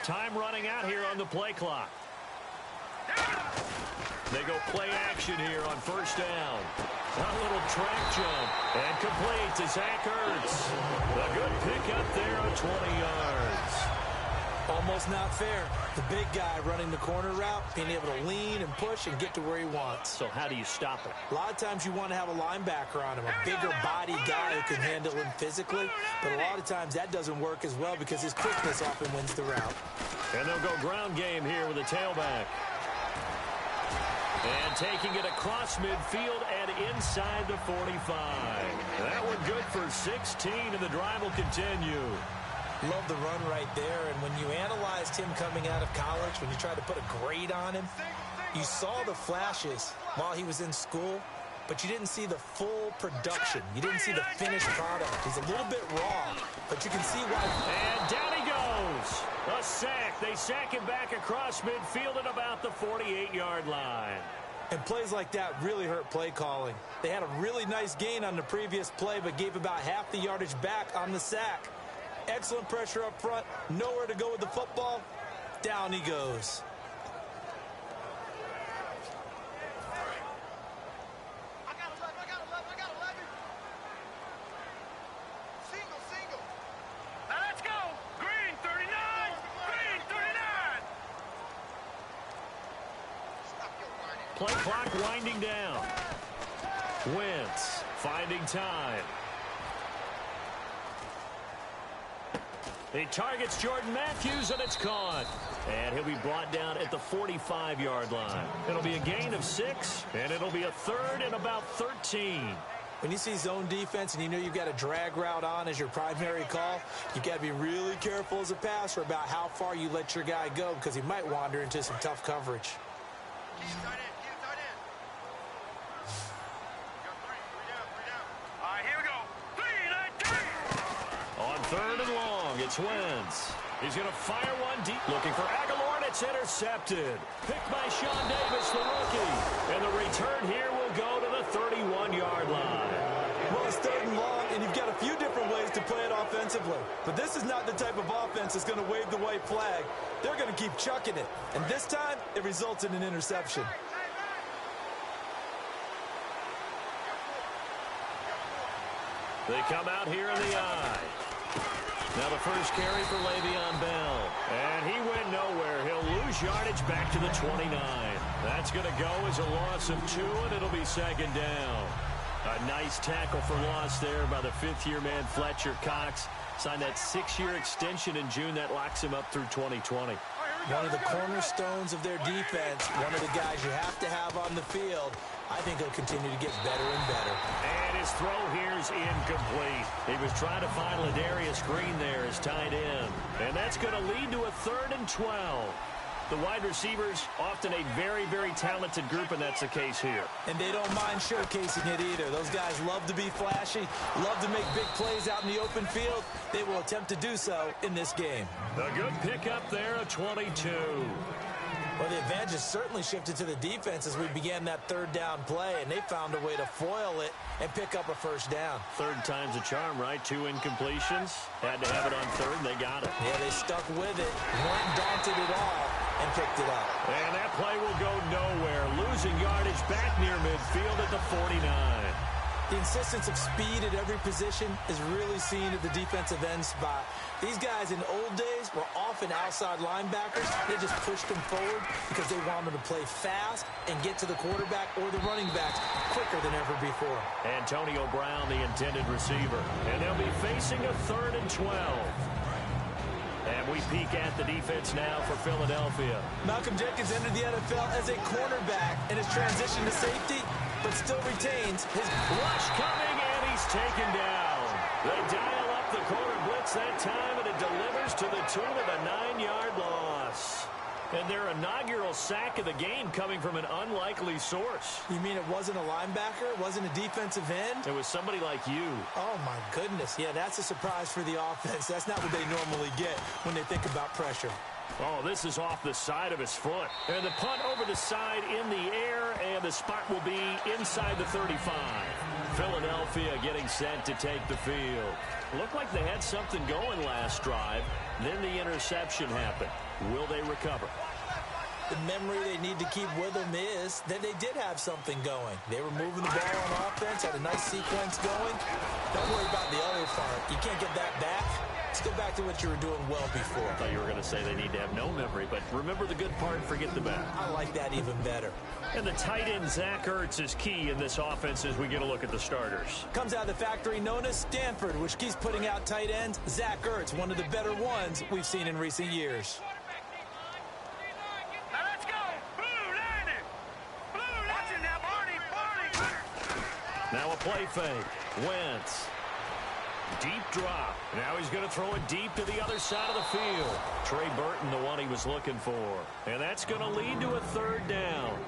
Time running out here on the play clock. They go play action here on first down. A little track jump. And complete to Zach Ertz. A good pickup there of 20 yards. Almost not fair. The big guy running the corner route, being able to lean and push and get to where he wants. So how do you stop it? A lot of times you want to have a linebacker on him, a bigger body guy who can handle him physically. But a lot of times that doesn't work as well because his quickness often wins the route. And they'll go ground game here with a tailback. And taking it across midfield and inside the 45. That one good for 16, and the drive will continue. Love the run right there, and when you analyzed him coming out of college, when you tried to put a grade on him, you saw the flashes while he was in school, but you didn't see the full production. You didn't see the finished product. He's a little bit raw, but you can see why. And down he goes. A sack. They sack him back across midfield at about the 48-yard line. And plays like that really hurt play calling. They had a really nice gain on the previous play, but gave about half the yardage back on the sack. Excellent pressure up front. Nowhere to go with the football. Down he goes. Play clock winding down. Wentz finding time. He targets Jordan Matthews, and it's caught. And he'll be brought down at the 45-yard line. It'll be a gain of 6, and it'll be a third and about 13. When you see zone defense and you know you've got a drag route on as your primary call, you've got to be really careful as a passer about how far you let your guy go because he might wander into some tough coverage. Third and long, it's Wentz. He's going to fire one deep, looking for Aguilar, and it's intercepted. Picked by Sean Davis, the rookie. And the return here will go to the 31-yard line. Well, it's third and long, and you've got a few different ways to play it offensively. But this is not the type of offense that's going to wave the white flag. They're going to keep chucking it. And this time, it results in an interception. They come out here in the eye. Now the first carry for Le'Veon Bell. And he went nowhere. He'll lose yardage back to the 29. That's going to go as a loss of 2, and it'll be second down. A nice tackle for loss there by the fifth-year man Fletcher Cox. Signed that 6-year extension in June. That locks him up through 2020. One of the cornerstones of their defense, one of the guys you have to have on the field. I think he'll continue to get better and better. And his throw here is incomplete. He was trying to find Ladarius Green there as tight end. And that's going to lead to a 3rd and 12. The wide receivers, often a very, very talented group, and that's the case here. And they don't mind showcasing it either. Those guys love to be flashy, love to make big plays out in the open field. They will attempt to do so in this game. A good pickup there of 22. Well, the advantage has certainly shifted to the defense as we began that third down play, and they found a way to foil it and pick up a first down. Third time's a charm, right? 2 incompletions. Had to have it on third, and they got it. Yeah, they stuck with it, weren't daunted at all, and picked it up. And that play will go nowhere. Losing yardage back near midfield at the 49. The insistence of speed at every position is really seen at the defensive end spot. These guys in old days were often outside linebackers. They just pushed them forward because they wanted to play fast and get to the quarterback or the running backs quicker than ever before. Antonio Brown, the intended receiver. And they'll be facing a 3rd and 12. And we peek at the defense now for Philadelphia. Malcolm Jenkins entered the NFL as a cornerback and has transitioned to safety, but still retains his rush coming, and he's taken down. They dial up the corner blitz that time, and it delivers to the tune of a 9-yard loss. And their inaugural sack of the game coming from an unlikely source. You mean it wasn't a linebacker? It wasn't a defensive end? It was somebody like you. Oh, my goodness. Yeah, that's a surprise for the offense. That's not what they normally get when they think about pressure. Oh, this is off the side of his foot. And the punt over the side in the air, and the spot will be inside the 35. Philadelphia getting set to take the field. Looked like they had something going last drive. Then the interception happened. Will they recover? The memory they need to keep with them is that they did have something going. They were moving the ball on offense, had a nice sequence going. Don't worry about the other part. You can't get that back. Let's go back to what you were doing well before. I thought you were going to say they need to have no memory, but remember the good part, forget the bad. I like that even better. And the tight end, Zach Ertz, is key in this offense as we get a look at the starters. Comes out of the factory known as Stanford, which keeps putting out tight ends. Zach Ertz, one of the better ones we've seen in recent years. Now a play fake. Wentz. Deep drop. Now he's going to throw it deep to the other side of the field. Trey Burton, the one he was looking for. And that's going to lead to a third down.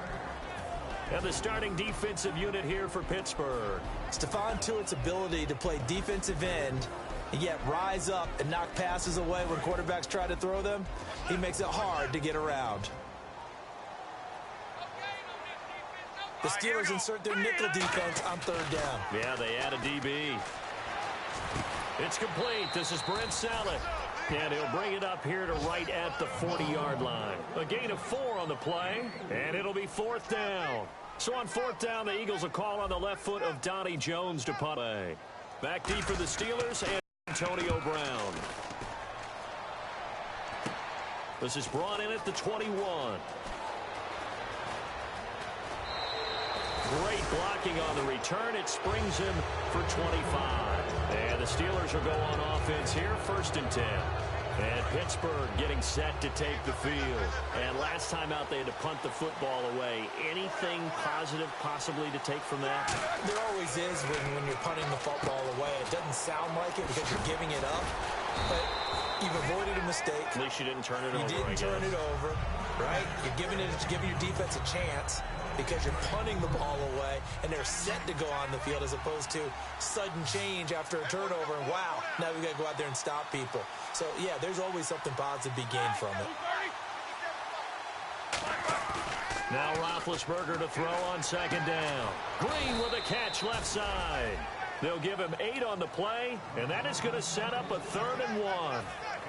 And the starting defensive unit here for Pittsburgh. Stephon Tuitt's ability to play defensive end and yet rise up and knock passes away when quarterbacks try to throw them, he makes it hard to get around. The Steelers insert their nickel defense on third down. Yeah, they add a DB. It's complete. This is Brent Saleh. And he'll bring it up here to right at the 40-yard line. A gain of 4 on the play, and it'll be fourth down. So on fourth down, the Eagles will call on the left foot of Donnie Jones to punt. Back deep for the Steelers and Antonio Brown. This is brought in at the 21. Great blocking on the return. It springs him for 25. And the Steelers will go on offense here, 1st and 10. And Pittsburgh getting set to take the field. And last time out, they had to punt the football away. Anything positive possibly to take from that? There always is when you're punting the football away. It doesn't sound like it because you're giving it up. But you've avoided a mistake. At least you didn't turn it over. You didn't turn it over, right? You're giving your defense a chance because you're punting the ball away, and they're set to go on the field as opposed to sudden change after a turnover, and wow, now we got to go out there and stop people. So, yeah, there's always something positive to be gained from it. Now Roethlisberger to throw on 2nd down. Green with a catch left side. They'll give him 8 on the play, and that is going to set up a 3rd and 1.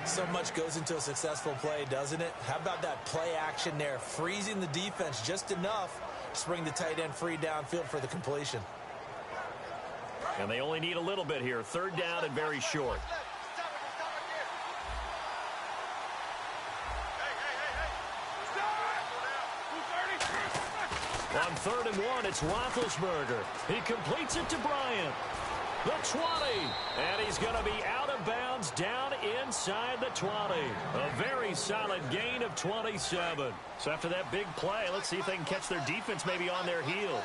So much goes into a successful play, doesn't it? How about that play action there, freezing the defense just enough to bring the tight end free downfield for the completion. And they only need a little bit here. 3rd down and very short. On 3rd and 1, it's Roethlisberger. He completes it to Bryant. The 20, and he's going to be out of bounds down inside the 20. A very solid gain of 27. So after that big play, let's see if they can catch their defense maybe on their heels.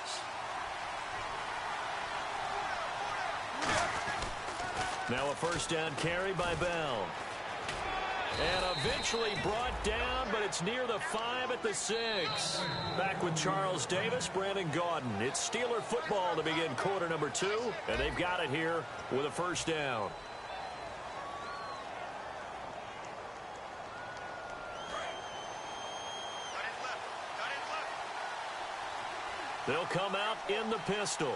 Now a 1st down carry by Bell. And eventually brought down, but it's near the 5 at the 6. Back with Charles Davis, Brandon Gaudin. It's Steeler football to begin quarter number 2, and they've got it here with a 1st down. They'll come out in the pistol.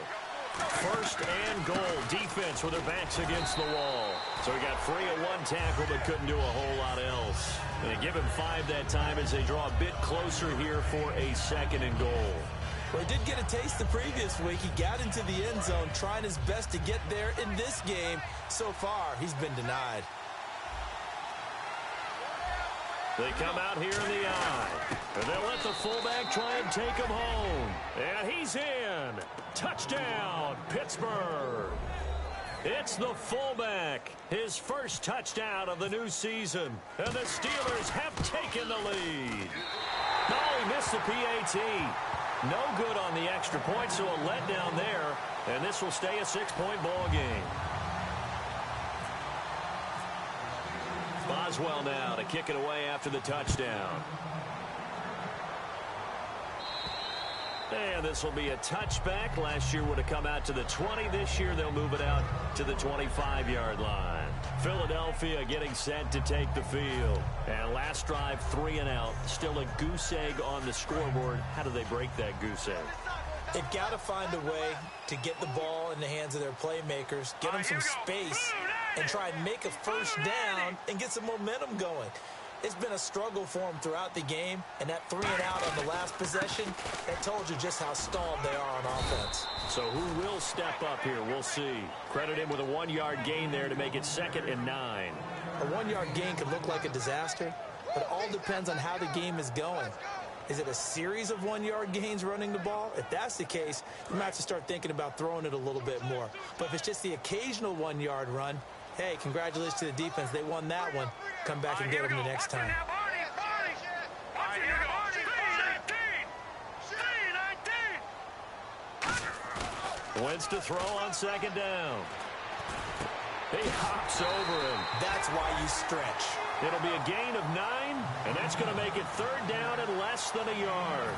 1st and goal. Defense with their backs against the wall. So he got free of 1 tackle but couldn't do a whole lot else. And they give him 5 that time as they draw a bit closer here for a 2nd and goal. Well, he did get a taste the previous week. He got into the end zone trying his best to get there in this game. So far, he's been denied. They come out here in the eye. And they'll let the fullback try and take him home. And he's in. Touchdown, Pittsburgh. It's the fullback. His first touchdown of the new season. And the Steelers have taken the lead. Oh, he missed the PAT. No good on the extra point, so a letdown there. And this will stay a 6-point ball game. Boswell now to kick it away after the touchdown. And this will be a touchback. Last year would have come out to the 20. This year they'll move it out to the 25-yard line. Philadelphia getting set to take the field. And last drive, 3 and out. Still a goose egg on the scoreboard. How do they break that goose egg? They've got to find a way to get the ball in the hands of their playmakers, get them some space, and try and make a first down and get some momentum going. It's been a struggle for them throughout the game, and that 3 and out on the last possession, that told you just how stalled they are on offense. So who will step up here? We'll see. Credit him with a 1-yard gain there to make it 2nd and 9. A 1-yard gain could look like a disaster, but it all depends on how the game is going. Is it a series of 1-yard gains running the ball? If that's the case, you might have to start thinking about throwing it a little bit more. But if it's just the occasional 1-yard run, hey, congratulations to the defense. They won that one. Come back and get them the next time. Wentz to throw on 2nd down. He hops over him. That's why you stretch. It'll be a gain of 9, and that's going to make it 3rd down and less than a yard.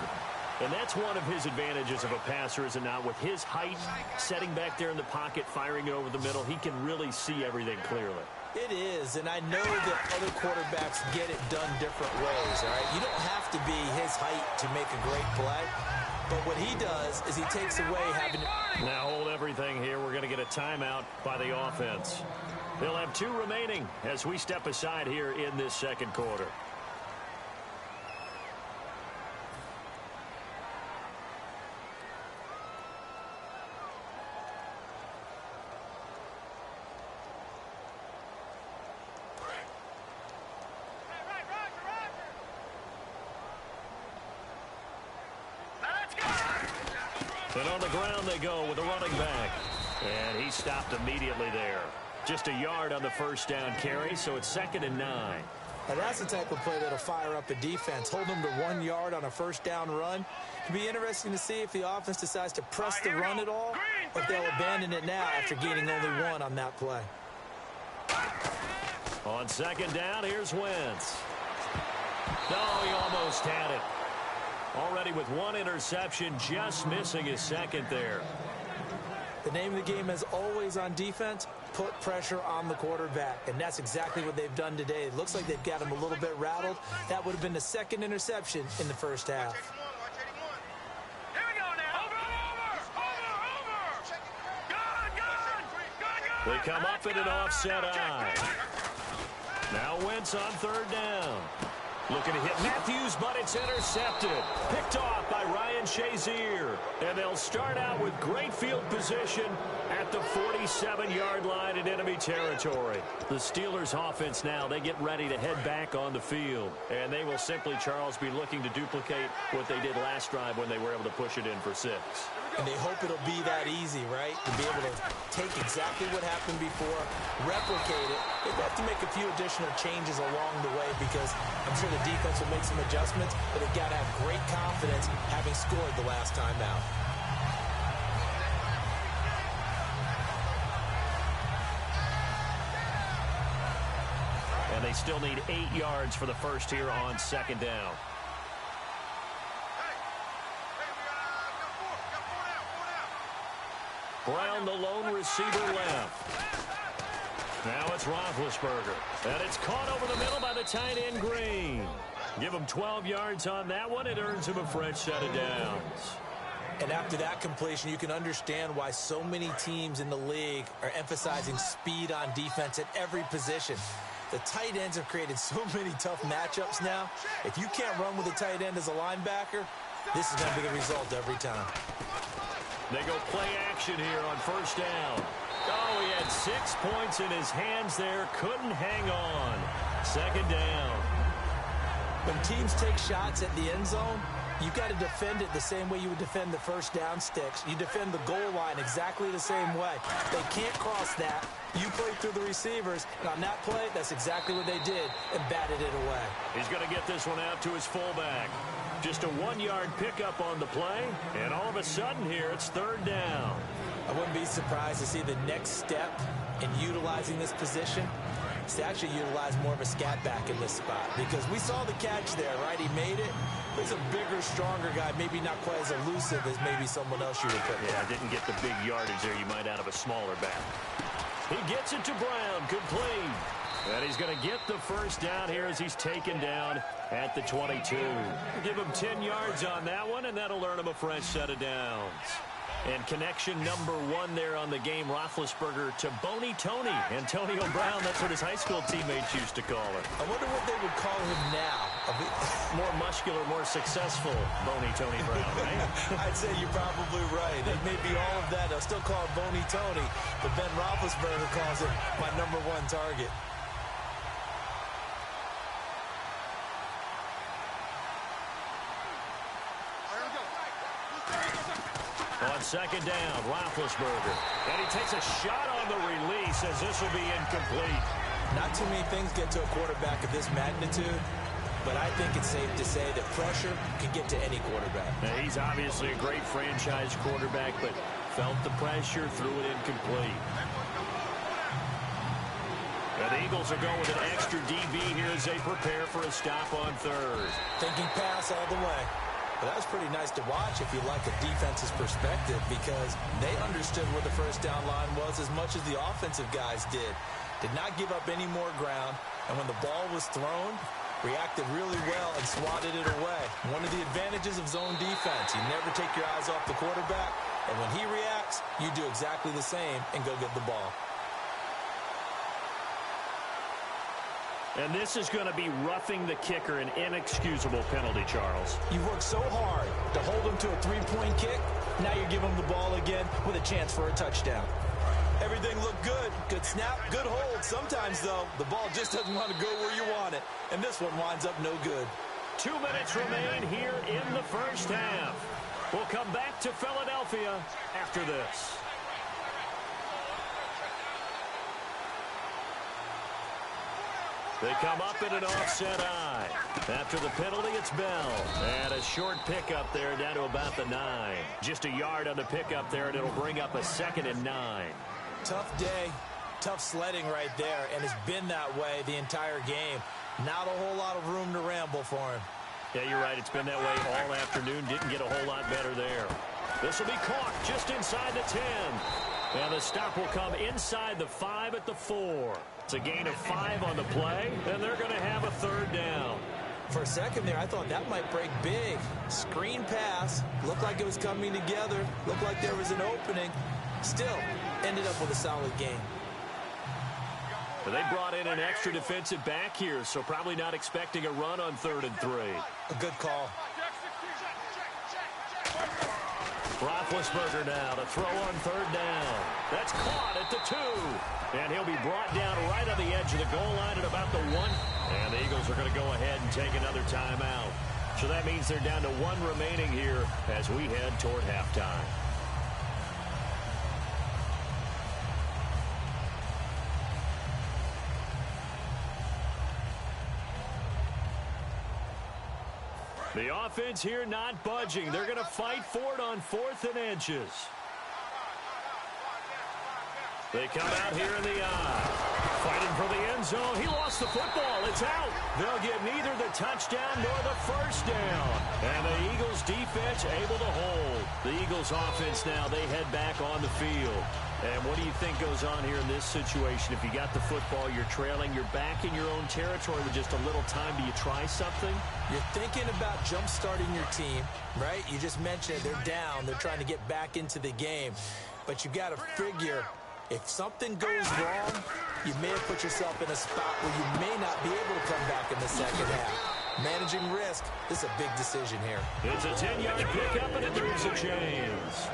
And that's one of his advantages of a passer, is it not? With his height, setting back there in the pocket, firing it over the middle, he can really see everything clearly. It is, and I know that other quarterbacks get it done different ways, all right? You don't have to be his height to make a great play, but what he does is he takes away having to... Now hold everything here. We're going to get a timeout by the offense. They'll have 2 remaining as we step aside here in this 2nd quarter. And on the ground they go with a running back. And he stopped immediately there. Just a yard on the first down carry, so it's 2nd and 9. Now that's the type of play that'll fire up a defense. Hold them to 1 yard on a first down run. It'll be interesting to see if the offense decides to press the run at all, or if they'll abandon it now after gaining only 1 on that play. On 2nd down, here's Wentz. No, he almost had it. Already with 1 interception, just missing his 2nd there. The name of the game is always on defense, put pressure on the quarterback. And that's exactly what they've done today. It looks like they've got him a little bit rattled. That would have been the 2nd interception in the first half. They come up in an offset eye. Now Wentz on 3rd down. Looking to hit Matthews, but it's intercepted. Picked off by Ryan Shazier. And they'll start out with great field position at the 47-yard line in enemy territory. The Steelers' offense now, they get ready to head back on the field. And they will simply, Charles, be looking to duplicate what they did last drive when they were able to push it in for 6. And they hope it'll be that easy, right? To be able to take exactly what happened before, replicate it. They've got to make a few additional changes along the way because I'm sure the defense will make some adjustments, but they've got to have great confidence having scored the last time out. And they still need 8 yards for the first here on 2nd down. Brown, the lone receiver, left. Now it's Roethlisberger. And it's caught over the middle by the tight end, Green. Give him 12 yards on that one. It earns him a fresh set of downs. And after that completion, you can understand why so many teams in the league are emphasizing speed on defense at every position. The tight ends have created so many tough matchups now. If you can't run with a tight end as a linebacker, this is going to be the result every time. They go play action here on 1st down. Oh, he had 6 points in his hands there. Couldn't hang on. 2nd down. When teams take shots at the end zone, you've got to defend it the same way you would defend the first down sticks. You defend the goal line exactly the same way. They can't cross that. You play through the receivers, and on that play, that's exactly what they did and batted it away. He's going to get this one out to his fullback. Just a 1-yard pickup on the play, and all of a sudden here, it's 3rd down. I wouldn't be surprised to see the next step in utilizing this position is to actually utilize more of a scat back in this spot, because we saw the catch there, right? He made it. He's a bigger, stronger guy, maybe not quite as elusive as maybe someone else you would put there. Yeah, didn't get the big yardage there you might out of a smaller back. He gets it to Brown, complete. And he's going to get the first down here as he's taken down at the 22. Give him 10 yards on that one, and that'll earn him a fresh set of downs. And connection number 1 there on the game, Roethlisberger to Boney Tony. Antonio Brown, that's what his high school teammates used to call him. I wonder what they would call him now. More muscular, more successful Boney Tony Brown, right? I'd say you're probably right. It may be all of that. They'll still call him Boney Tony, but Ben Roethlisberger calls it my number 1 target. On second down, Roethlisberger. And he takes a shot on the release as this will be incomplete. Not too many things get to a quarterback of this magnitude, but I think it's safe to say that pressure can get to any quarterback. Now, he's obviously a great franchise quarterback, but felt the pressure, threw it incomplete. And the Eagles are going with an extra DB here as they prepare for a stop on third. Thinking pass all the way. But that was pretty nice to watch if you like a defense's perspective, because they understood where the first down line was as much as the offensive guys did. Did not give up any more ground, and when the ball was thrown, reacted really well and swatted it away. One of the advantages of zone defense, you never take your eyes off the quarterback, and when he reacts, you do exactly the same and go get the ball. And this is going to be roughing the kicker, an inexcusable penalty, Charles. You've worked so hard to hold him to a 3-point kick. Now you're giving him the ball again with a chance for a touchdown. Everything looked good. Good snap, good hold. Sometimes, though, the ball just doesn't want to go where you want it. And this one winds up no good. 2 minutes remain here in the first half. We'll come back to Philadelphia after this. They come up in an offset eye. After the penalty, it's Bell. And a short pickup there down to about the 9. Just a yard on the pickup there, and it'll bring up a 2nd and 9. Tough day, tough sledding right there, and it's been that way the entire game. Not a whole lot of room to ramble for him. Yeah, you're right. It's been that way all afternoon. Didn't get a whole lot better there. This will be caught just inside the 10. And the stop will come inside the 5 at the 4. It's a gain of 5 on the play, and they're going to have a third down. For a second there, I thought that might break big. Screen pass. Looked like it was coming together. Looked like there was an opening. Still, ended up with a solid game. But they brought in an extra defensive back here, so probably not expecting a run on 3rd and 3. A good call. Roethlisberger now to throw on 3rd down. That's caught at the 2. And he'll be brought down right on the edge of the goal line at about the 1. And the Eagles are going to go ahead and take another timeout. So that means they're down to 1 remaining here as we head toward halftime. The offense here not budging. They're going to fight for it on 4th and inches. They come out here in the eye. Fighting for the end zone. He lost the football. It's out. They'll get neither the touchdown nor the first down. And the Eagles defense able to hold. The Eagles offense now, they head back on the field. And what do you think goes on here in this situation? If you got the football, you're trailing, you're back in your own territory with just a little time. Do you try something? You're thinking about jump-starting your team, right? You just mentioned they're down. They're trying to get back into the game. But you got to figure, if something goes wrong, you may have put yourself in a spot where you may not be able to come back in the second half. Managing risk, this is a big decision here. It's a 10-yard pickup, and it moves the chains.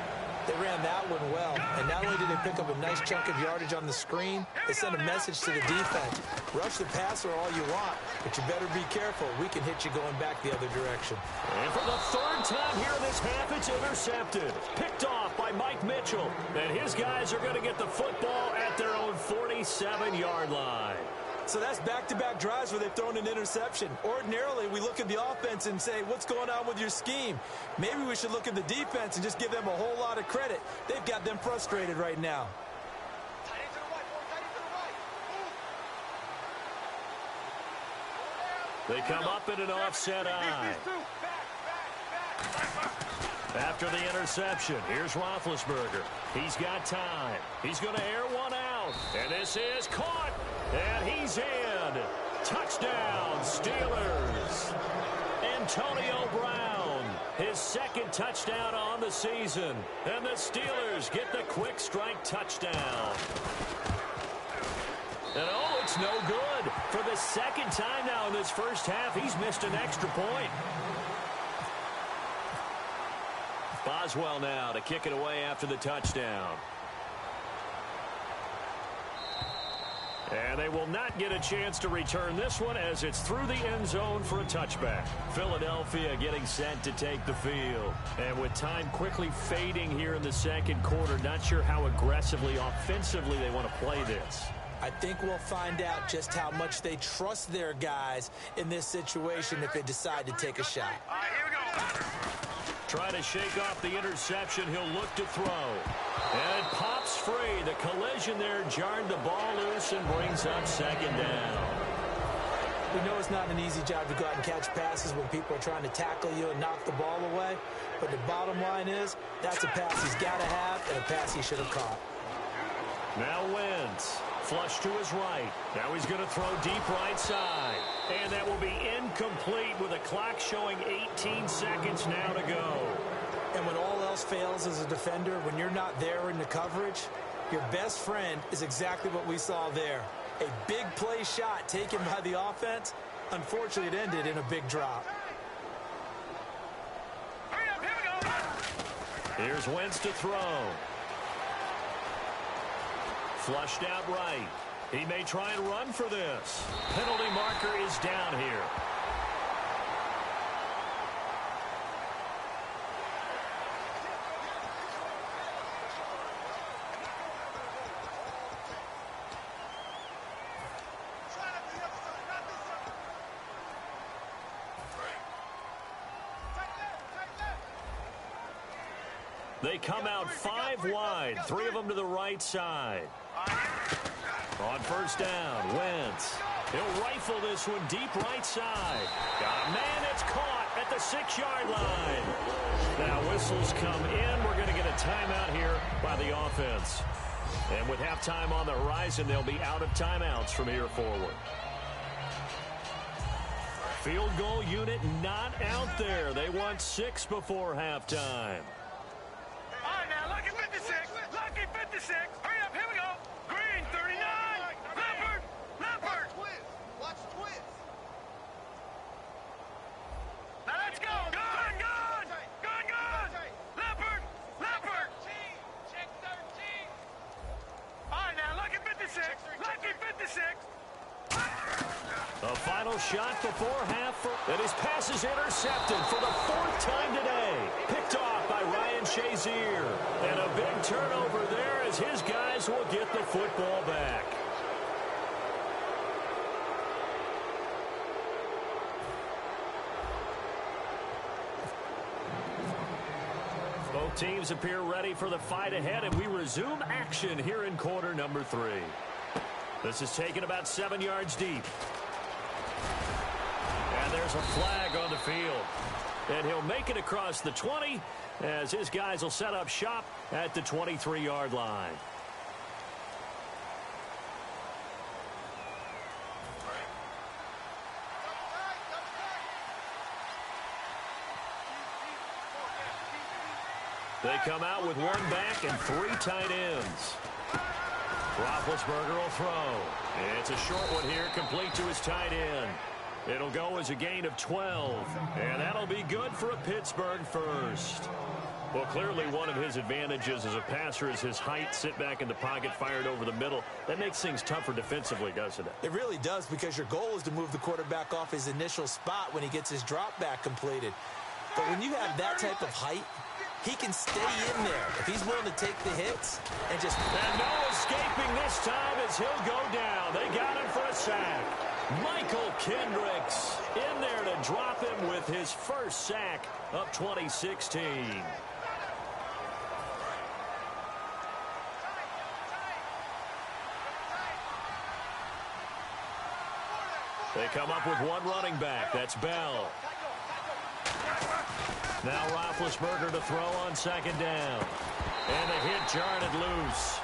They ran that one well, and not only did they pick up a nice chunk of yardage on the screen, they sent a message to the defense. Rush the passer all you want, but you better be careful. We can hit you going back the other direction. And for the 3rd time here in this half, it's intercepted. Picked off by Mike Mitchell. And his guys are going to get the football at their own 47-yard line. So that's back-to-back drives where they've thrown an interception. Ordinarily, we look at the offense and say, what's going on with your scheme? Maybe we should look at the defense and just give them a whole lot of credit. They've got them frustrated right now. They come up in an offset eye. After the interception, here's Roethlisberger. He's got time. He's going to air one out. down. And this is caught. And he's in. Touchdown, Steelers. Antonio Brown, his second touchdown on the season. And the Steelers get the quick strike touchdown. And oh, it's no good. For the second time now in this first half, he's missed an extra point. Boswell now to kick it away after the touchdown. And they will not get a chance to return this one as it's through the end zone for a touchback. Philadelphia getting set to take the field. And with time quickly fading here in the second quarter, not sure how aggressively, offensively they want to play this. I think we'll find out just how much they trust their guys in this situation if they decide to take a shot. All right, here we go. Try to shake off the interception. He'll look to throw. And it pops free. The collision there jarred the ball loose and brings up second down. We know it's not an easy job to go out and catch passes when people are trying to tackle you and knock the ball away. But the bottom line is that's a pass he's got to have and a pass he should have caught. Now Wentz. Flush to his right. Now he's going to throw deep right side. And that will be incomplete with a clock showing 18 seconds now to go. And when all else fails as a defender, when you're not there in the coverage, your best friend is exactly what we saw there. A big play shot taken by the offense. Unfortunately, it ended in a big drop. Hurry up, here we go. Here's Wentz to throw. Flushed out right. He may try and run for this. Penalty marker is down here. They come out 5 wide, 3 of them to the right side. On first down, Wentz. He'll rifle this one deep right side. Got a man that's caught at the 6-yard line. Now whistles come in. We're going to get a timeout here by the offense. And with halftime on the horizon, they'll be out of timeouts from here forward. Field goal unit not out there. They want 6 before halftime. All right, now, lucky 56. Lucky 56. Hurry up, here we go. Green, 39. Leopard. Leopard. Watch twist. Now let's go. Gun, gun. Gun, gun. Leopard. Leopard. Check 13. All right, now, lucky 56. Lucky 56. A final shot before half, and his pass is intercepted for the 4th time today. Picked off by Ryan Shazier. And a big turnover there as his guys will get the football back. Both teams appear ready for the fight ahead, and we resume action here in quarter number 3. This is taken about 7 yards deep. And there's a flag on the field. And he'll make it across the 20 as his guys will set up shop at the 23-yard line. They come out with 1 back and 3 tight ends. Roethlisberger will throw. It's a short one here, complete to his tight end. It'll go as a gain of 12, and that'll be good for a Pittsburgh first. Well, clearly one of his advantages as a passer is his height, sit back in the pocket, fired over the middle. That makes things tougher defensively, doesn't it? It really does, because your goal is to move the quarterback off his initial spot when he gets his drop back completed. But when you have that type of height, he can stay in there if he's willing to take the hits and just... And no escaping this time as he'll go down. They got him for a sack. Michael Kendricks in there to drop him with his first sack of 2016. They come up with 1 running back. That's Bell. Now Roethlisberger to throw on 2nd down. And the hit jarred it loose.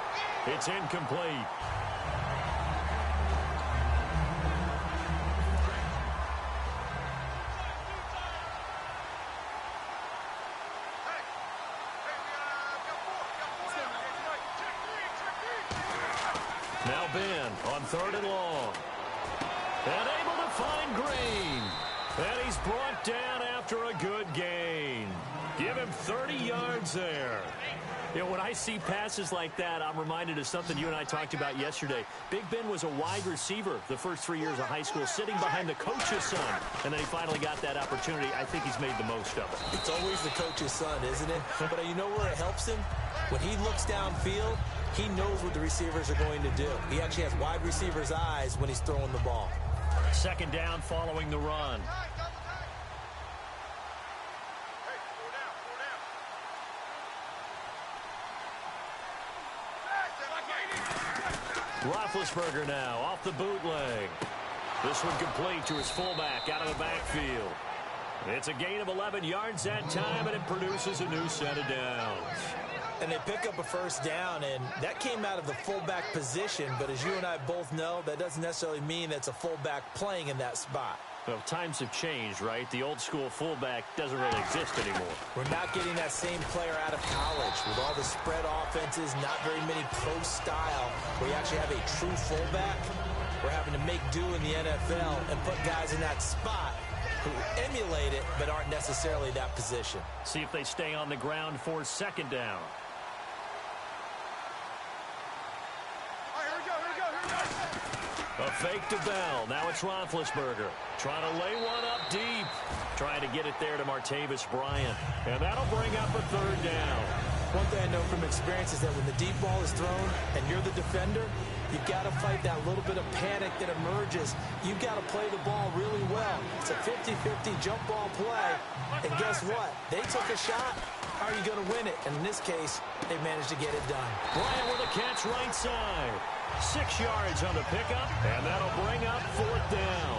It's incomplete. Now Ben on 3rd and long. And able to find Green. And he's brought down after a good gain. Give him 30 yards there. You know, when I see passes like that, I'm reminded of something you and I talked about yesterday. Big Ben was a wide receiver the first 3 years of high school, sitting behind the coach's son. And then he finally got that opportunity. I think he's made the most of it. It's always the coach's son, isn't it? But you know where it helps him? When he looks downfield, he knows what the receivers are going to do. He actually has wide receivers' eyes when he's throwing the ball. 2nd down following the run. Roethlisberger now off the bootleg. This one complete to his fullback out of the backfield. It's a gain of 11 yards that time, and it produces a new set of downs. And they pick up a 1st down, and that came out of the fullback position. But as you and I both know, that doesn't necessarily mean that's a fullback playing in that spot. Well, times have changed, right? The old school fullback doesn't really exist anymore. We're not getting that same player out of college with all the spread offenses, not very many pro style, where you actually have a true fullback. We're having to make do in the NFL and put guys in that spot who emulate it but aren't necessarily that position. See if they stay on the ground for 2nd down. A fake to Bell. Now it's Roethlisberger. Trying to lay one up deep. Trying to get it there to Martavis Bryant. And that'll bring up a 3rd down. One thing I know from experience is that when the deep ball is thrown and you're the defender, you've got to fight that little bit of panic that emerges. You've got to play the ball really well. It's a 50-50 jump ball play. And guess what? They took a shot. How are you going to win it? And in this case, they managed to get it done. Bryant with a catch right side. 6 yards on the pickup, and that'll bring up 4th down.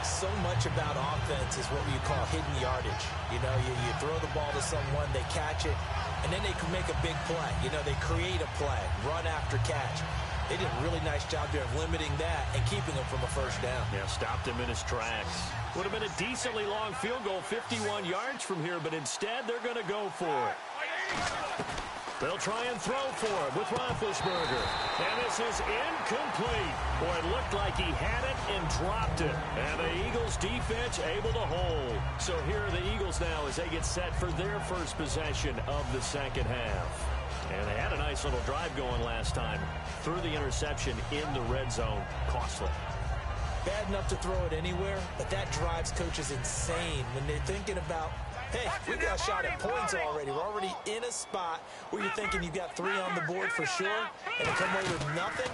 So much about offense is what you call hidden yardage. You know, you throw the ball to someone, they catch it, and then they can make a big play. You know, they create a play, run after catch. They did a really nice job there of limiting that and keeping him from a 1st down. Yeah, stopped him in his tracks. Would have been a decently long field goal, 51 yards from here, but instead they're going to go for it. They'll try and throw for it with Roethlisberger. And this is incomplete. Boy, it looked like he had it and dropped it. And the Eagles defense able to hold. So here are the Eagles now as they get set for their first possession of the 2nd half. And they had a nice little drive going last time. Threw the interception in the red zone. Costly. Bad enough to throw it anywhere, but that drives coaches insane when they're thinking about, hey, we got a shot at points already. We're already in a spot where you're thinking you've got 3 on the board for sure, and to come away with nothing,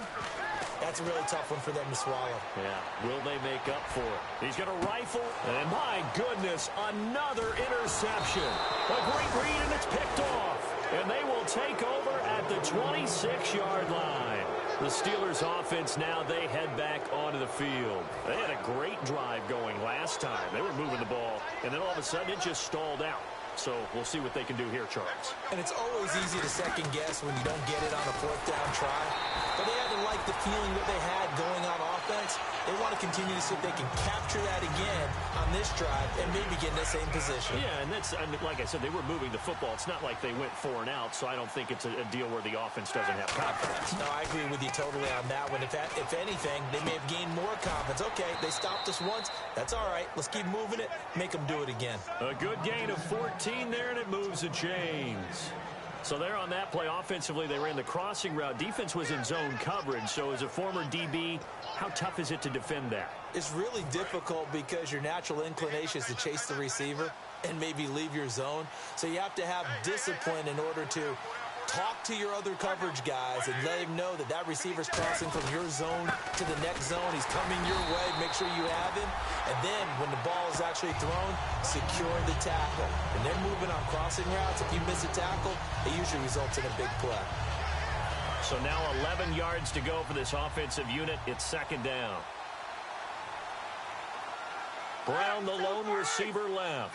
that's a really tough one for them to swallow. Yeah, will they make up for it? He's going to rifle, and my goodness, another interception. A great read, and it's picked off. And they will take over at the 26-yard line. The Steelers offense now, they head back onto the field. They had a great drive going last time. They were moving the ball, and then all of a sudden it just stalled out. So we'll see what they can do here, Charles. And it's always easy to second guess when you don't get it on a 4th down try. But they had to like the feeling that they had going on offense. They want to continue to see if they can capture that again on this drive and maybe get in the same position. Yeah, and that's, I mean, like I said, they were moving the football. It's not like they went 4 and out, so I don't think it's a deal where the offense doesn't have confidence. No, I agree with you totally on that one. If anything, they may have gained more confidence. Okay, they stopped us once. That's all right. Let's keep moving it. Make them do it again. A good gain of 14 there, and it moves the chains. So there on that play, offensively, they ran the crossing route. Defense was in zone coverage. So as a former DB, how tough is it to defend that? It's really difficult because your natural inclination is to chase the receiver and maybe leave your zone. So you have to have discipline in order to talk to your other coverage guys and let him know that that receiver's crossing from your zone to the next zone. He's coming your way. Make sure you have him. And then when the ball is actually thrown, secure the tackle. When they're moving on crossing routes, if you miss a tackle, it usually results in a big play. So now 11 yards to go for this offensive unit. It's 2nd down. Brown, the lone receiver, left.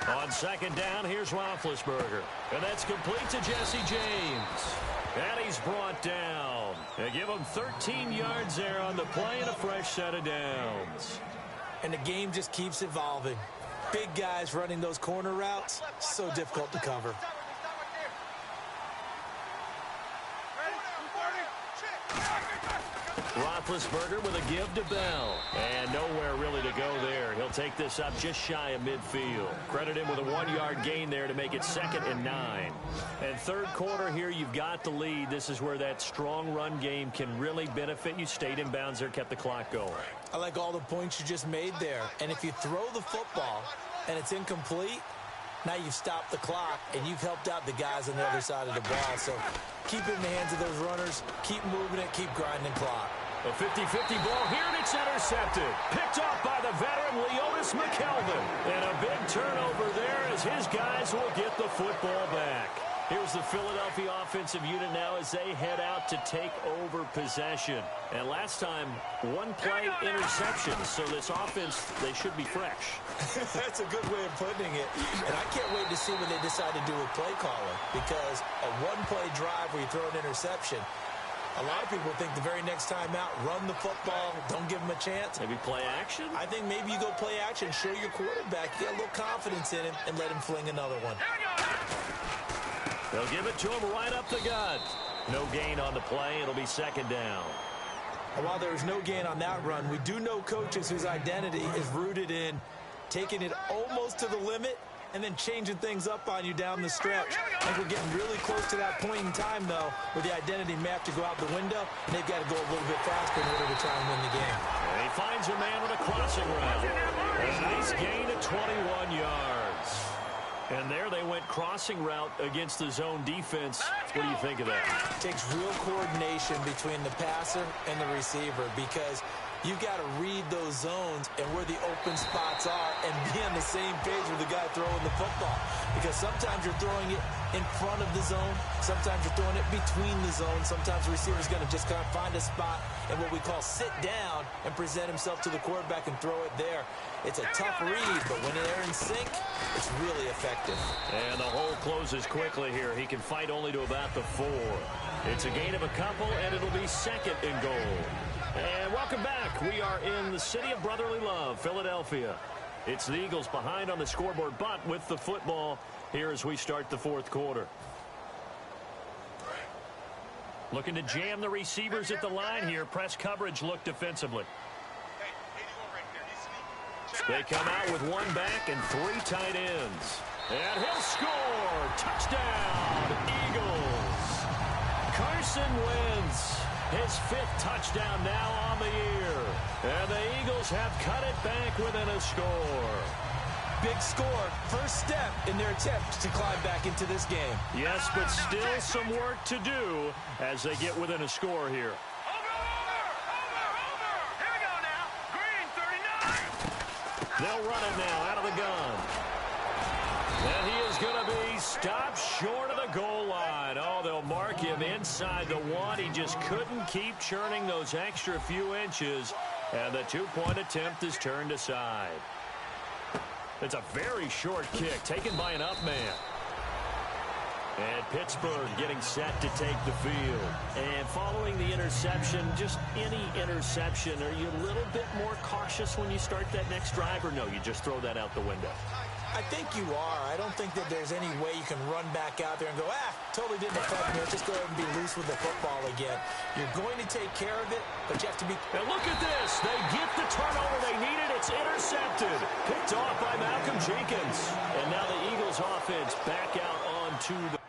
On second down, here's Roethlisberger. And that's complete to Jesse James. And he's brought down. They give him 13 yards there on the play and a fresh set of downs. And the game just keeps evolving. Big guys running those corner routes, so difficult to cover. Roethlisberger with a give to Bell. And nowhere really to go there. He'll take this up just shy of midfield. Credit him with a 1-yard gain there to make it 2nd and 9. And third quarter here, you've got the lead. This is where that strong run game can really benefit you. Stayed in bounds there, kept the clock going. I like all the points you just made there. And if you throw the football and it's incomplete, now you've stopped the clock, and you've helped out the guys on the other side of the ball. So keep it in the hands of those runners. Keep moving it. Keep grinding clock. A 50-50 ball here, and it's intercepted. Picked off by the veteran Leotis McKelvin. And a big turnover there as his guys will get the football back. Here's the Philadelphia offensive unit now as they head out to take over possession. And last time, one play interception. So this offense, they should be fresh. That's a good way of putting it. And I can't wait to see what they decide to do with play calling. Because a one-play drive where you throw an interception, a lot of people think the very next time out, run the football, don't give him a chance. Maybe play action? I think maybe you go play action, show your quarterback, get a little confidence in him, and let him fling another one. They'll give it to him right up the gut. No gain on the play. It'll be 2nd down. And while there's no gain on that run, we do know coaches whose identity is rooted in taking it almost to the limit and then changing things up on you down the stretch. I think we're getting really close to that point in time, though, where the identity may have to go out the window, and they've got to go a little bit faster in order to try and win the game. And he finds a man with a crossing route. A nice gain of 21 yards. And there they went crossing route against the zone defense. What do you think of that? It takes real coordination between the passer and the receiver because you've got to read those zones and where the open spots are and be on the same page with the guy throwing the football. Because sometimes you're throwing it in front of the zone. Sometimes you're throwing it between the zones. Sometimes the receiver's going to just kind of find a spot and what we call sit down and present himself to the quarterback and throw it there. It's a tough read, but when they're in sync, it's really effective. And the hole closes quickly here. He can fight only to about the 4. It's a gain of a couple, and it'll be 2nd and goal. And welcome back. We are in the city of brotherly love, Philadelphia. It's the Eagles behind on the scoreboard, but with the football here as we start the 4th quarter. Looking to jam the receivers at the line here. Press coverage look defensively. They come out with one back and 3 tight ends. And he'll score. Touchdown, Eagles. Carson Wentz, his 5th touchdown now on the year. And the Eagles have cut it back within a score. Big score. First step in their attempt to climb back into this game. Yes, but still some work to do as they get within a score here. They'll run it now out of the gun. And he is going to be stopped short of the goal line. Oh, they'll mark him inside the 1. He just couldn't keep churning those extra few inches. And the 2-point attempt is turned aside. It's a very short kick taken by an up man. And Pittsburgh getting set to take the field. And following the interception, just any interception, are you a little bit more cautious when you start that next drive, or no, you just throw that out the window? I think you are. I don't think that there's any way you can run back out there and go, totally didn't affect me. Let's just go ahead and be loose with the football again. You're going to take care of it, but you have to be... And look at this. They get the turnover they needed. It's intercepted. Picked off by Malcolm Jenkins. And now the Eagles offense back out onto the...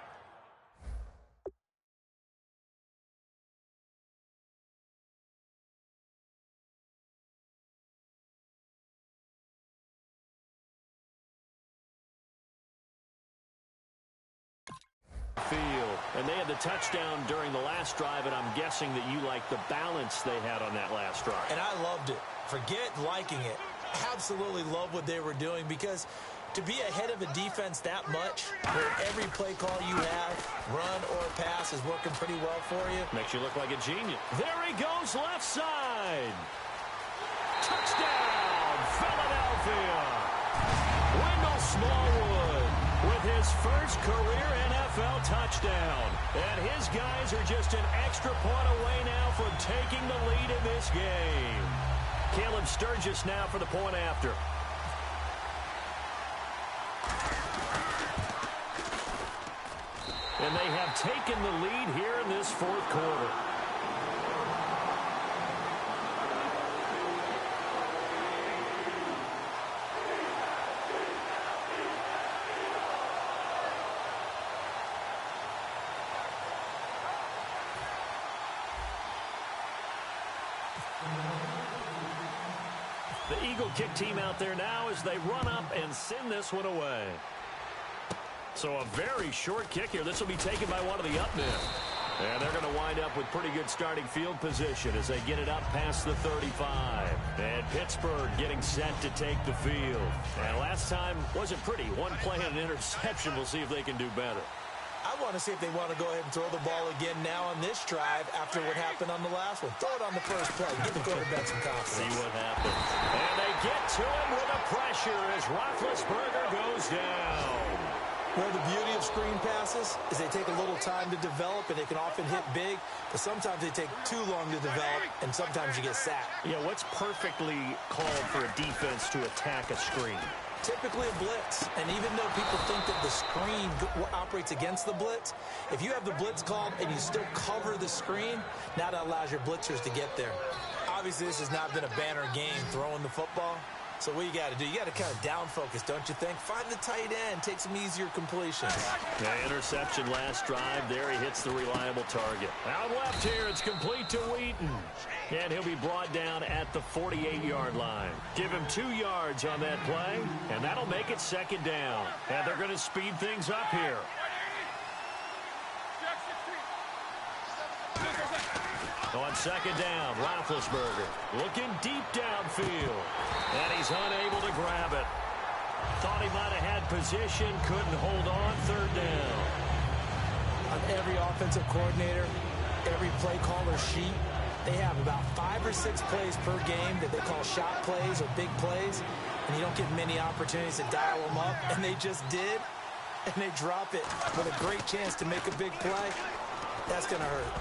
field. And they had the touchdown during the last drive, and I'm guessing that you like the balance they had on that last drive. And I loved it. Forget liking it. Absolutely love what they were doing, because to be ahead of a defense that much, where every play call you have, run or pass, is working pretty well for you. Makes you look like a genius. There he goes, left side. Touchdown, Philadelphia. Wendell Smallwood with his first career NFL touchdown. And his guys are just an extra point away now from taking the lead in this game. Caleb Sturgis now for the point after. And they have taken the lead here in this fourth quarter. The Eagle kick team out there now as they run up and send this one away. So a very short kick here. This will be taken by one of the up men. And they're going to wind up with pretty good starting field position as they get it up past the 35. And Pittsburgh getting set to take the field. And last time wasn't pretty. One play and an interception. We'll see if they can do better. I want to see if they want to go ahead and throw the ball again now on this drive after what happened on the last one. Throw it on the first play. Give the quarterback some confidence. See what happens. And they get to him with the pressure as Roethlisberger goes down. Well, the beauty of screen passes is they take a little time to develop, and they can often hit big, but sometimes they take too long to develop, and sometimes you get sacked. Yeah, what's perfectly called for a defense to attack a screen? Typically a blitz, and even though people think that the screen operates against the blitz, if you have the blitz called and you still cover the screen, now that allows your blitzers to get there. Obviously, this has not been a banner game throwing the football. So what you got to do, you got to kind of down focus, don't you think? Find the tight end, take some easier completions. Yeah, interception last drive. There he hits the reliable target. Out left here, it's complete to Wheaton. And he'll be brought down at the 48-yard line. Give him 2 yards on that play, and that'll make it second down. And they're going to speed things up here. On second down, Roethlisberger looking deep downfield. And he's unable to grab it. Thought he might have had position, couldn't hold on, third down. On every offensive coordinator, every play caller sheet, they have about 5 or 6 plays per game that they call shot plays or big plays. And you don't get many opportunities to dial them up. And they just did. And they drop it with a great chance to make a big play. That's going to hurt.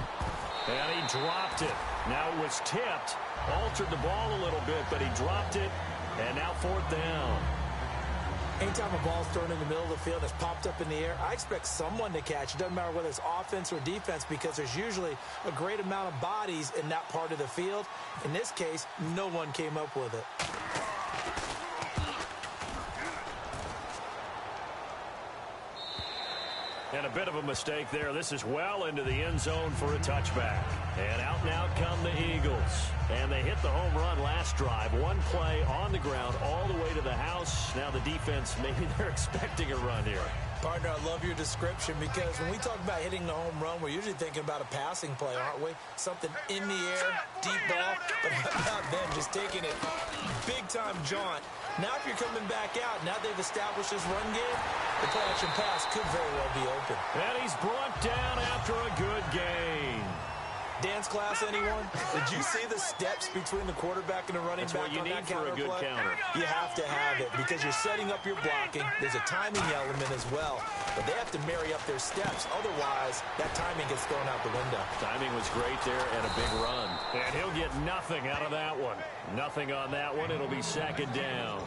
And he dropped it. Now it was tipped. Altered the ball a little bit, but he dropped it. And now fourth down. Anytime a ball's thrown in the middle of the field that's popped up in the air, I expect someone to catch. It doesn't matter whether it's offense or defense because there's usually a great amount of bodies in that part of the field. In this case, no one came up with it. And a bit of a mistake there. This is well into the end zone for a touchback. And out come the Eagles. And they hit the home run last drive. One play on the ground all the way to the house. Now the defense, maybe they're expecting a run here. Partner, I love your description because when we talk about hitting the home run, we're usually thinking about a passing play, aren't we? Something in the air, deep ball. But how about them just taking it big-time jaunt? Now if you're coming back out, now they've established this run game, the play-action pass could very well be open. And he's brought down after a good gain. Dance class, anyone? Did you see the steps between the quarterback and the running That's back what you on need that for a good play? counter. You have to have it because you're setting up your blocking. There's a timing element as well. But they have to marry up their steps. Otherwise, that timing gets thrown out the window. Timing was great there and a big run. And he'll get nothing out of that one. Nothing on that one. It'll be second down.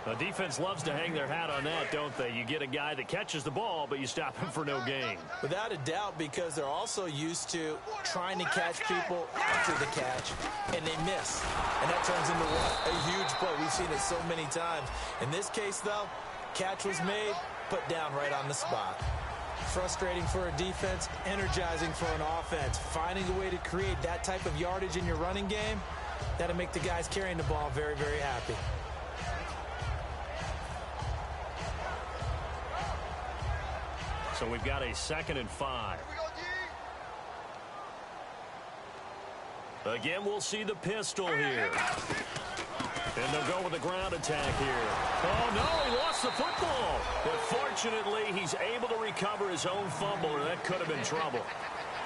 The defense loves to hang their hat on that, don't they? You get a guy that catches the ball, but you stop him for no gain. Without a doubt, because they're also used to trying to catch people after the catch, and they miss. And that turns into what? A huge play. We've seen it so many times. In this case, though, catch was made, put down right on the spot. Frustrating for a defense, energizing for an offense. Finding a way to create that type of yardage in your running game, that'll make the guys carrying the ball very, very happy. So we've got a 2nd and 5. Again, we'll see the pistol here. And they'll go with the ground attack here. Oh, no, he lost the football. But fortunately, he's able to recover his own fumble, or that could have been trouble.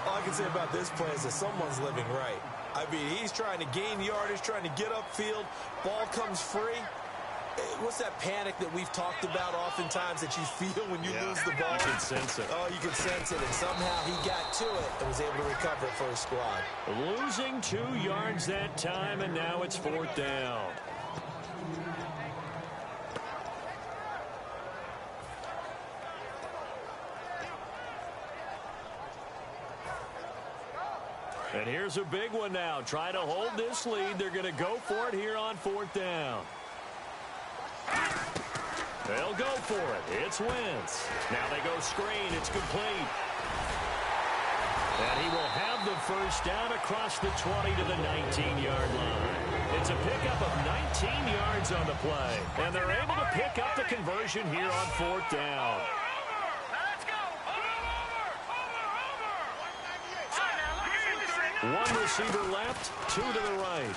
All I can say about this play is that someone's living right. I mean, he's trying to gain yardage, trying to get upfield. Ball comes free. What's that panic that we've talked about oftentimes that you feel when you lose the ball? You can sense it. Oh, you can sense it, and somehow he got to it and was able to recover it for his squad. Losing 2 yards that time, and now it's 4th down. And here's a big one now. Trying to hold this lead. They're going to go for it here on 4th down. They'll go for it. It's Wentz. Now they go screen. It's complete. And he will have the first down across the 20 to the 19-yard line. It's a pickup of 19 yards on the play. And they're able to pick up the conversion here on 4th down. One receiver left, 2 to the right.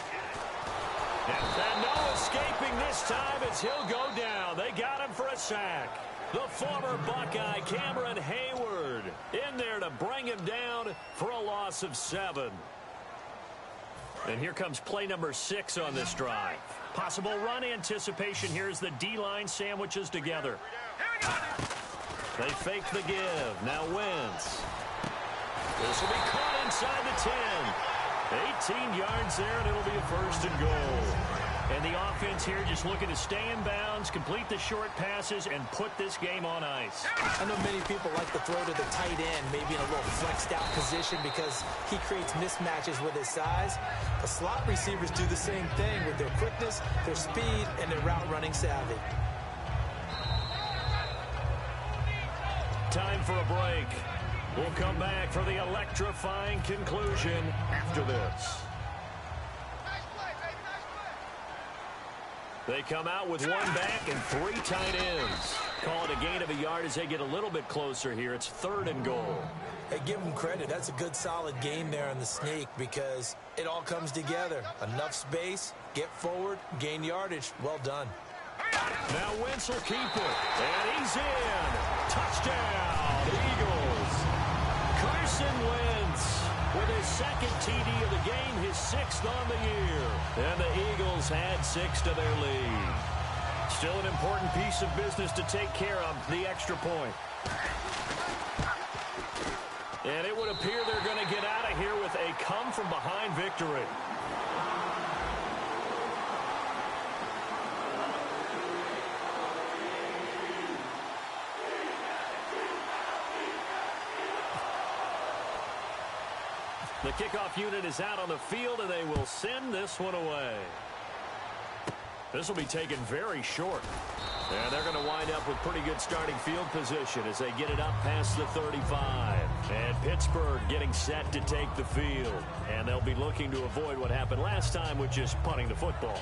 And no escaping this time as he'll go down. They got him for a sack. The former Buckeye, Cameron Hayward, in there to bring him down for a loss of 7. And here comes play number 6 on this drive. Possible run anticipation here as the D-line sandwiches together. They fake the give. Now Wentz. This will be caught inside the 10. 18 yards there, and it'll be a 1st and goal. And the offense here just looking to stay in bounds, complete the short passes, and put this game on ice. I know many people like to throw to the tight end, maybe in a little flexed out position because he creates mismatches with his size. The slot receivers do the same thing with their quickness, their speed, and their route running savvy. Time for a break. We'll come back for the electrifying conclusion after this. They come out with 1 back and 3 tight ends. Call it a gain of a yard as they get a little bit closer here. It's 3rd and goal. Hey, give them credit. That's a good, solid game there on the sneak because it all comes together. Enough space, get forward, gain yardage. Well done. Now Wentz will keep it. And he's in. Touchdown, Eagles. Carson Wentz with his 2nd TD of the game, his 6th on the year. And the Eagles add 6 to their lead. Still an important piece of business to take care of, the extra point. And it would appear they're going to get out of here with a come-from-behind victory. The kickoff unit is out on the field, and they will send this one away. This will be taken very short. And they're going to wind up with pretty good starting field position as they get it up past the 35. And Pittsburgh getting set to take the field. And they'll be looking to avoid what happened last time, which is punting the football.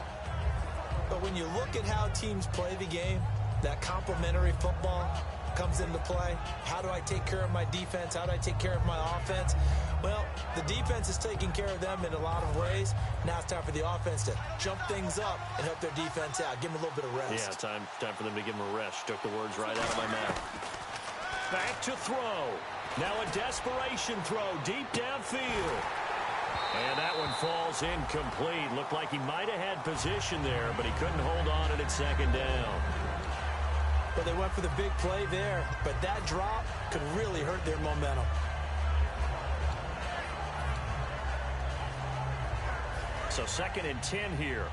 But when you look at how teams play the game, that complementary football comes into play. How do I take care of my defense? How do I take care of my offense? Well, the defense is taking care of them in a lot of ways. Now it's time for the offense to jump things up and help their defense out. Give them a little bit of rest. Yeah, time for them to give them a rest. Took the words right out of my mouth. Back to throw. Now a desperation throw deep downfield. And that one falls incomplete. Looked like he might have had position there, but he couldn't hold on at 2nd down. Well, they went for the big play there, but that drop could really hurt their momentum. So 2nd and 10 here.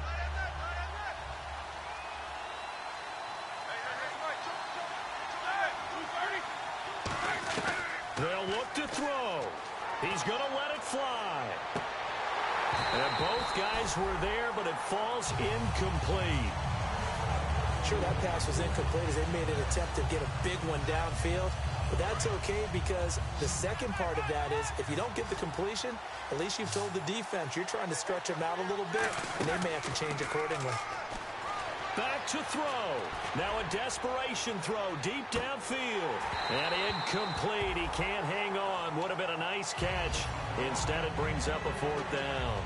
They'll look to throw. He's going to let it fly. And both guys were there, but it falls incomplete. Sure, that pass was incomplete as they made an attempt to get a big one downfield. But that's okay because the second part of that is if you don't get the completion, at least you've told the defense you're trying to stretch them out a little bit, and they may have to change accordingly. Back to throw. Now a desperation throw deep downfield. And incomplete. He can't hang on. Would have been a nice catch. Instead, it brings up a 4th down.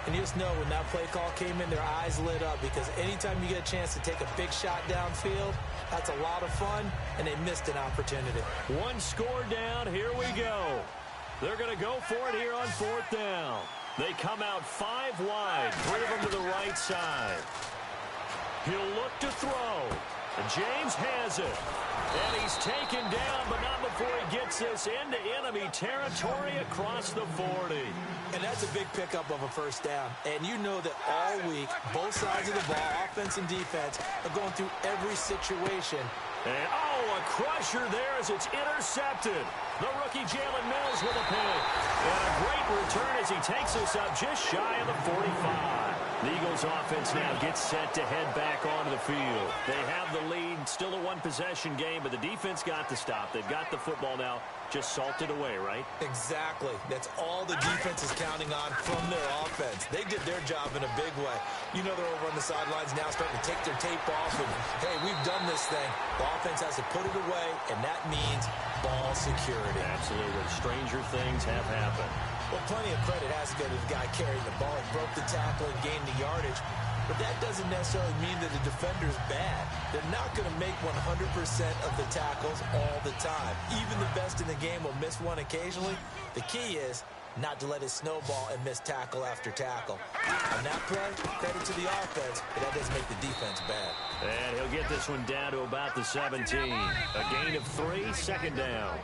And you just know when that play call came in, their eyes lit up because anytime you get a chance to take a big shot downfield, that's a lot of fun, and they missed an opportunity. 1 score down. Here we go. They're going to go for it here on 4th down. They come out 5 wide, 3 of them to the right side. He'll look to throw. And James has it. And he's taken down, but not before he gets this into enemy territory across the 40. And that's a big pickup of a first down. And you know that all week, both sides of the ball, offense and defense, are going through every situation. And, a crusher there as it's intercepted. The rookie Jalen Mills with a pick. And a great return as he takes us up just shy of the 45. The Eagles offense now gets set to head back onto the field. They have the lead, still a one-possession game, but the defense got the stop. They've got the football now, just salted away, right? Exactly. That's all the defense is counting on from their offense. They did their job in a big way. You know they're over on the sidelines now starting to take their tape off and, hey, we've done this thing. The offense has to put it away, and that means ball security. Absolutely. Stranger things have happened. Well, plenty of credit has to go to the guy carrying the ball. He broke the tackle and gained the yardage. But that doesn't necessarily mean that the defender's bad. They're not going to make 100% of the tackles all the time. Even the best in the game will miss one occasionally. The key is not to let it snowball and miss tackle after tackle. On that play, credit to the offense, but that doesn't make the defense bad. And he'll get this one down to about the 17. A gain of 3, second down.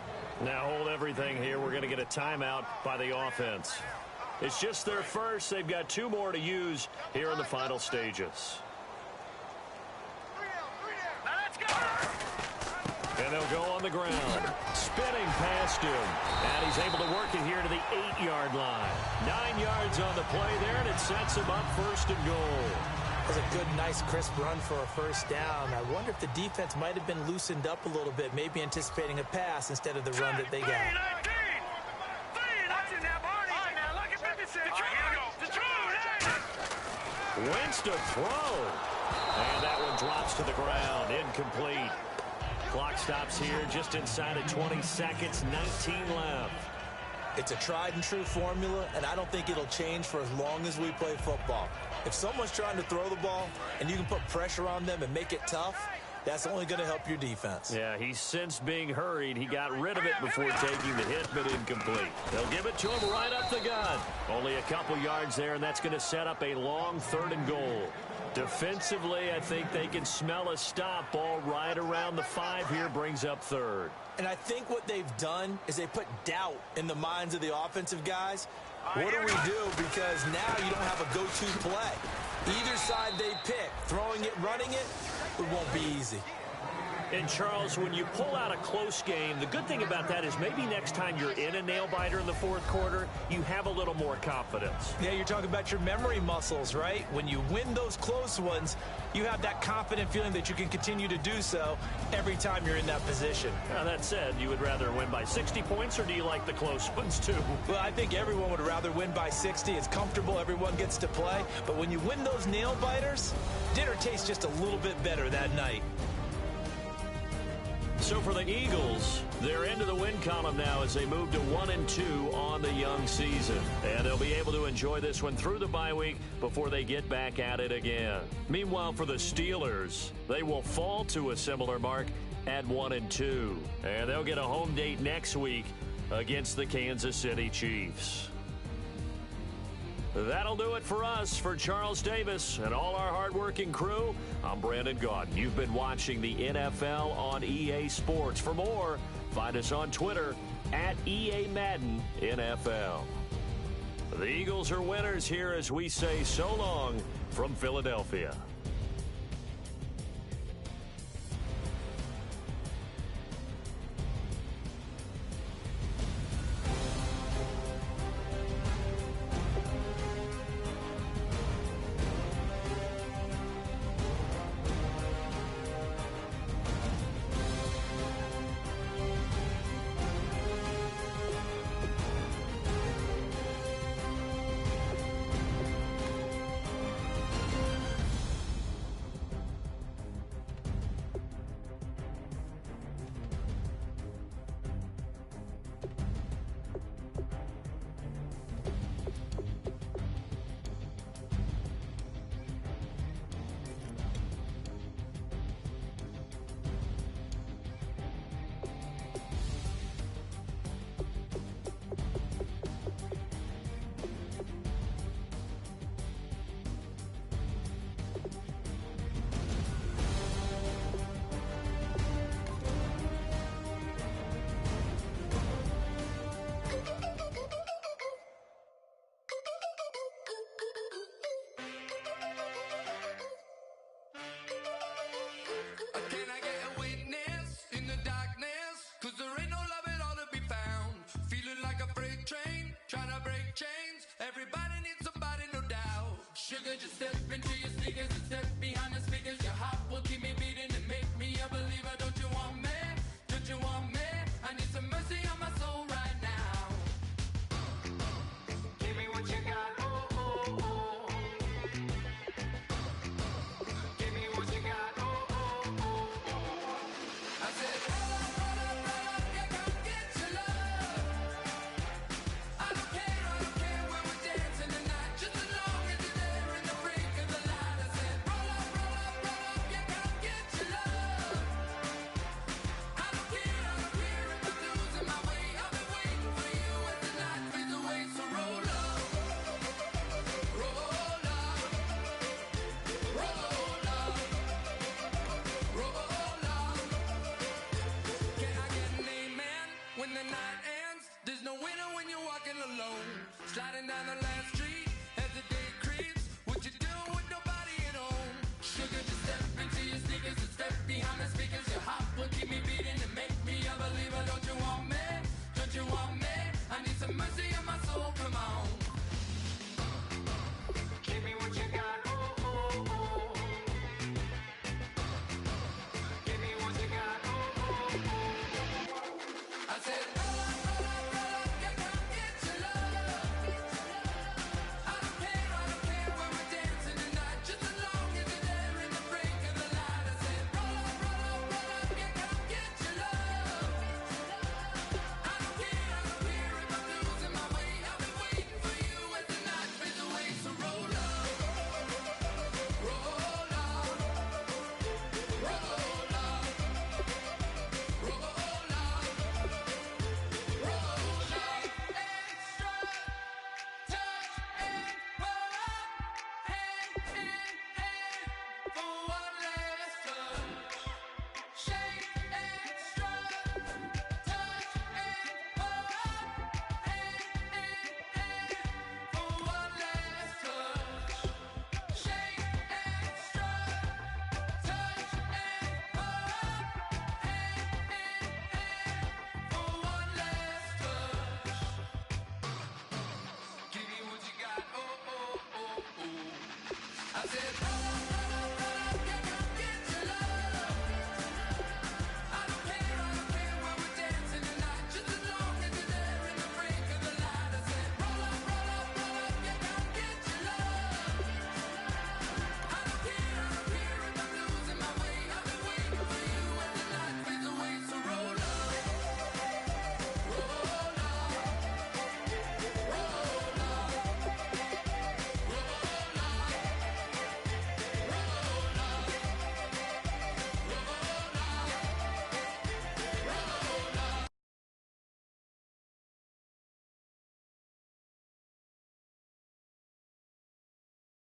Now hold everything here. We're going to get a timeout by the offense. It's just their first. They've got 2 more to use here in the final stages. And they'll go on the ground. Spinning past him. And he's able to work it here to the 8-yard line. 9 yards on the play there, and it sets him up first and goal. That was a good, nice, crisp run for a first down. I wonder if the defense might have been loosened up a little bit, maybe anticipating a pass instead of the run that they got. Wentz to throw. And that one drops to the ground. Incomplete. Clock stops here just inside of 20 seconds. 19 left. It's a tried-and-true formula, and I don't think it'll change for as long as we play football. If someone's trying to throw the ball and you can put pressure on them and make it tough, that's only going to help your defense. Yeah, he's since being hurried. He got rid of it before taking the hit, but incomplete. They'll give it to him right up the gut. Only a couple yards there, and that's going to set up a long 3rd and goal. Defensively, I think they can smell a stop. Ball right around the 5 here, brings up 3rd. And I think what they've done is they put doubt in the minds of the offensive guys. What do we do? Because now you don't have a go-to play. Either side they pick, throwing it, running it, it won't be easy. And, Charles, when you pull out a close game, the good thing about that is maybe next time you're in a nail-biter in the 4th quarter, you have a little more confidence. Yeah, you're talking about your memory muscles, right? When you win those close ones, you have that confident feeling that you can continue to do so every time you're in that position. Now, that said, you would rather win by 60 points, or do you like the close ones, too? Well, I think everyone would rather win by 60. It's comfortable. Everyone gets to play. But when you win those nail-biters, dinner tastes just a little bit better that night. So for the Eagles, they're into the win column now as they move to 1-2 on the young season. And they'll be able to enjoy this one through the bye week before they get back at it again. Meanwhile, for the Steelers, they will fall to a similar mark at 1-2. And they'll get a home date next week against the Kansas City Chiefs. That'll do it for us. For Charles Davis and all our hardworking crew, I'm Brandon Gaudin. You've been watching the NFL on EA Sports. For more, find us on Twitter at EA Madden NFL. The Eagles are winners here as we say so long from Philadelphia. Everybody needs somebody, no doubt. Sugar, just step into your sneakers and step behind the speakers. Your heart will keep me